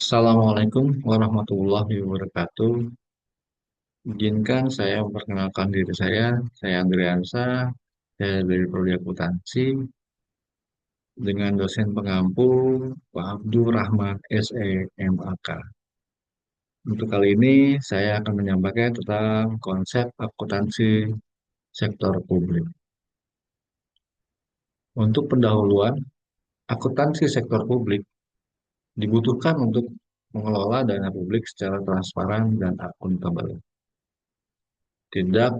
Assalamualaikum warahmatullahi wabarakatuh. Izinkan saya memperkenalkan diri saya Andriansa, saya dari Prodi Akuntansi dengan dosen pengampu Pak Abdul Rahman SEMAK. Untuk kali ini saya akan menyampaikan tentang konsep akuntansi sektor publik. Untuk pendahuluan, akuntansi sektor publik dibutuhkan untuk mengelola dana publik secara transparan dan akuntabel. Tidak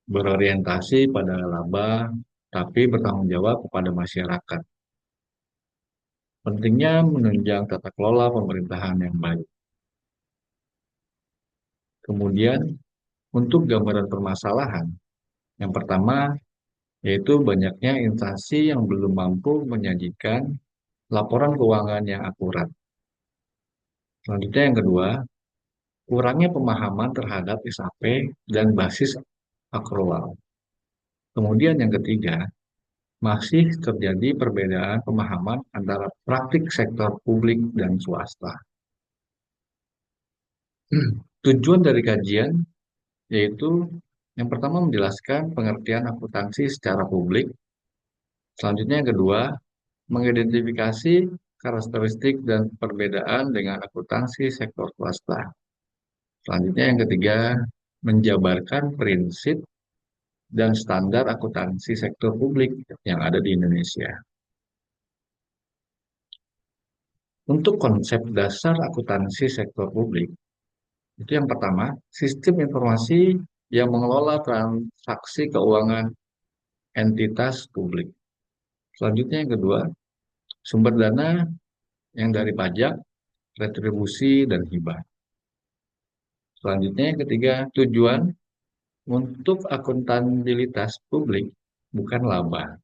berorientasi pada laba, tapi bertanggung jawab kepada masyarakat. Pentingnya menunjang tata kelola pemerintahan yang baik. Kemudian, untuk gambaran permasalahan, yang pertama yaitu banyaknya instansi yang belum mampu menyajikan laporan keuangan yang akurat. Selanjutnya yang kedua, kurangnya pemahaman terhadap SAP dan basis akrual. Kemudian yang ketiga, masih terjadi perbedaan pemahaman antara praktik sektor publik dan swasta. Tujuan dari kajian yaitu yang pertama menjelaskan pengertian akuntansi secara publik, selanjutnya yang kedua mengidentifikasi karakteristik dan perbedaan dengan akuntansi sektor swasta. Selanjutnya yang ketiga menjabarkan prinsip dan standar akuntansi sektor publik yang ada di Indonesia. Untuk konsep dasar akuntansi sektor publik, itu yang pertama, sistem informasi yang mengelola transaksi keuangan entitas publik. Selanjutnya yang kedua, sumber dana yang dari pajak, retribusi, dan hibah. Selanjutnya yang ketiga, tujuan untuk akuntabilitas publik, bukan laba.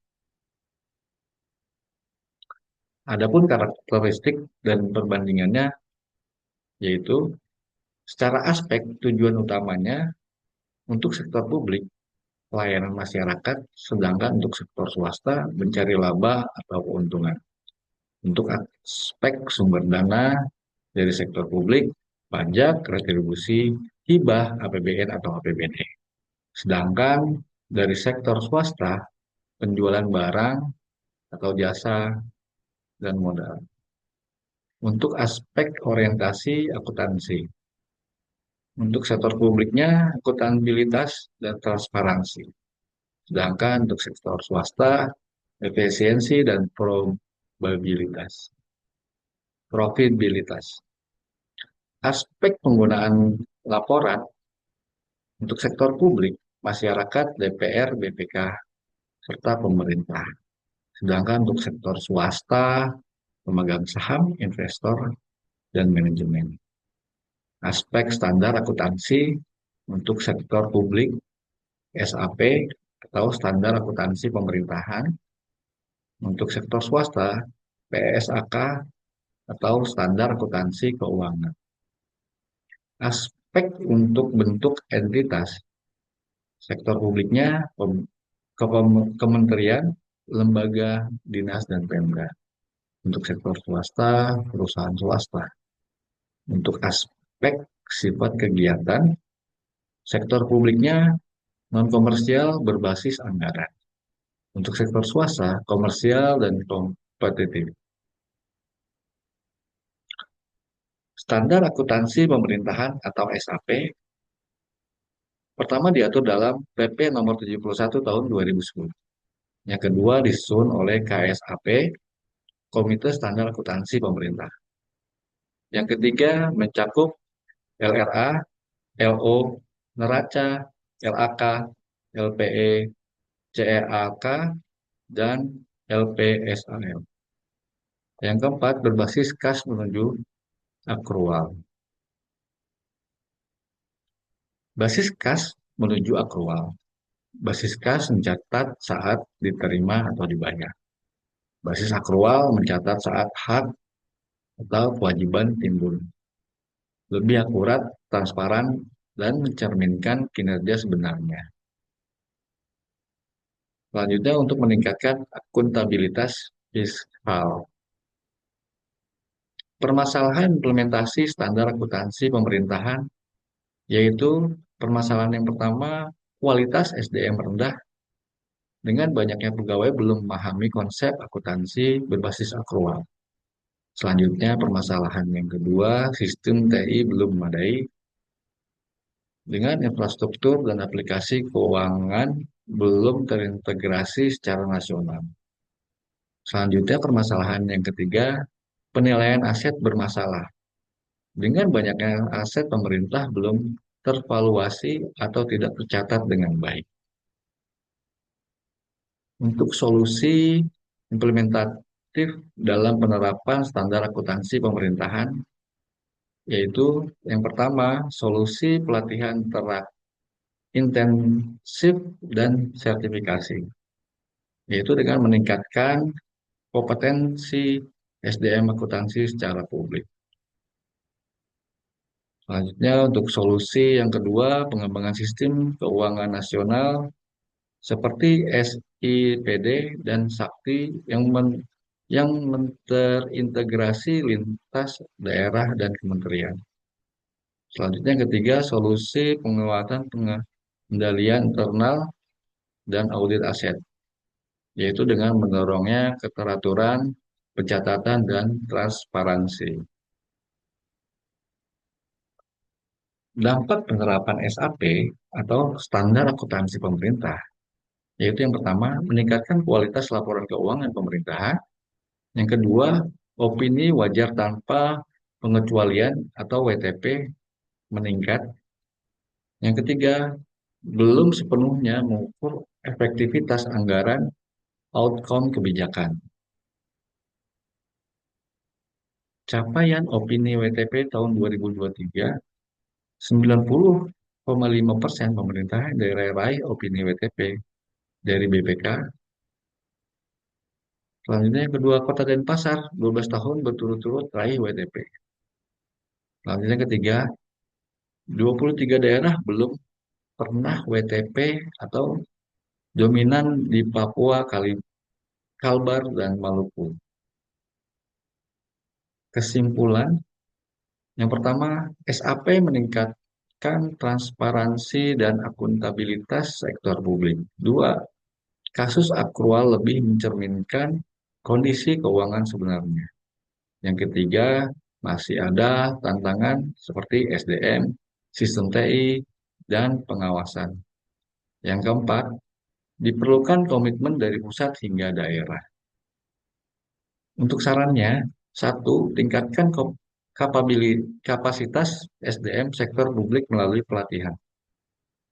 Adapun karakteristik dan perbandingannya, yaitu secara aspek tujuan utamanya untuk sektor publik, pelayanan masyarakat, sedangkan untuk sektor swasta mencari laba atau keuntungan. Untuk aspek sumber dana dari sektor publik, pajak, retribusi, hibah, APBN atau APBD. Sedangkan dari sektor swasta, penjualan barang atau jasa dan modal. Untuk aspek orientasi akuntansi, untuk sektor publiknya akuntabilitas dan transparansi. Sedangkan untuk sektor swasta, efisiensi dan profitabilitas. Aspek penggunaan laporan untuk sektor publik, masyarakat, DPR, BPK, serta pemerintah. Sedangkan untuk sektor swasta, pemegang saham, investor, dan manajemen. Aspek standar akuntansi untuk sektor publik, SAP, atau standar akuntansi pemerintahan. Untuk sektor swasta, PSAK, atau standar akuntansi keuangan. Aspek untuk bentuk entitas, sektor publiknya kementerian, lembaga, dinas, dan Pemda. Untuk sektor swasta, perusahaan swasta. Untuk aspek sifat kegiatan, sektor publiknya non-komersial berbasis anggaran. Untuk sektor swasta, komersial dan kompetitif. Standar akuntansi pemerintahan atau SAP pertama diatur dalam PP nomor 71 tahun 2010. Yang kedua disusun oleh KSAP, Komite Standar Akuntansi Pemerintah. Yang ketiga mencakup LRA, LO, Neraca, LAK, LPE, CEAK, dan LPSAL. Yang keempat berbasis kas menuju akrual. Basis kas menuju akrual. Basis kas mencatat saat diterima atau dibayar. Basis akrual mencatat saat hak atau kewajiban timbul. Lebih akurat, transparan, dan mencerminkan kinerja sebenarnya. Selanjutnya untuk meningkatkan akuntabilitas fiskal. permasalahan implementasi standar akuntansi pemerintahan, yaitu permasalahan yang pertama, kualitas SDM rendah dengan banyaknya pegawai belum memahami konsep akuntansi berbasis akrual. Selanjutnya, permasalahan yang kedua, sistem TI belum memadai dengan infrastruktur dan aplikasi keuangan belum terintegrasi secara nasional. Selanjutnya, permasalahan yang ketiga, penilaian aset bermasalah. Dengan banyaknya aset pemerintah belum tervaluasi atau tidak tercatat dengan baik. Untuk solusi implementatif dalam penerapan standar akuntansi pemerintahan, yaitu yang pertama, solusi pelatihan intensif dan sertifikasi, yaitu dengan meningkatkan kompetensi SDM akuntansi secara publik. Selanjutnya, untuk solusi yang kedua, pengembangan sistem keuangan nasional seperti SIPD dan Sakti yang terintegrasi lintas daerah dan kementerian. Selanjutnya yang ketiga, solusi penguatan pengendalian internal dan audit aset, yaitu dengan mendorongnya keteraturan, pencatatan, dan transparansi. Dampak penerapan SAP atau standar akuntansi pemerintah, yaitu yang pertama, meningkatkan kualitas laporan keuangan pemerintahan. Yang kedua, opini wajar tanpa pengecualian atau WTP meningkat. Yang ketiga, belum sepenuhnya mengukur efektivitas anggaran outcome kebijakan. Capaian opini WTP tahun 2023, 90,5% pemerintah daerah raih opini WTP dari BPK. Selanjutnya yang kedua, Kota Denpasar 12 tahun berturut-turut raih WTP. Selanjutnya yang ketiga, 23 daerah belum pernah WTP atau dominan di Papua, Kalbar, dan Maluku. Kesimpulan, yang pertama, SAP meningkatkan transparansi dan akuntabilitas sektor publik. Dua, kasus akrual lebih mencerminkan kondisi keuangan sebenarnya. Yang ketiga, masih ada tantangan seperti SDM, sistem TI, dan pengawasan. Yang keempat, diperlukan komitmen dari pusat hingga daerah. Untuk sarannya, satu, tingkatkan kapasitas SDM sektor publik melalui pelatihan.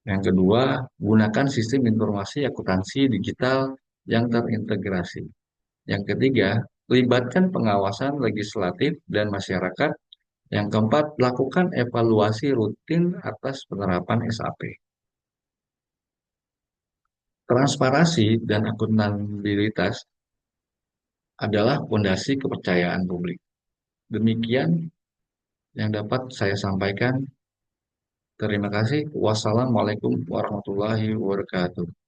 Yang kedua, gunakan sistem informasi akuntansi digital yang terintegrasi. Yang ketiga, libatkan pengawasan legislatif dan masyarakat. Yang keempat, lakukan evaluasi rutin atas penerapan SAP. Transparansi dan akuntabilitas adalah fondasi kepercayaan publik. Demikian yang dapat saya sampaikan. Terima kasih. Wassalamualaikum warahmatullahi wabarakatuh.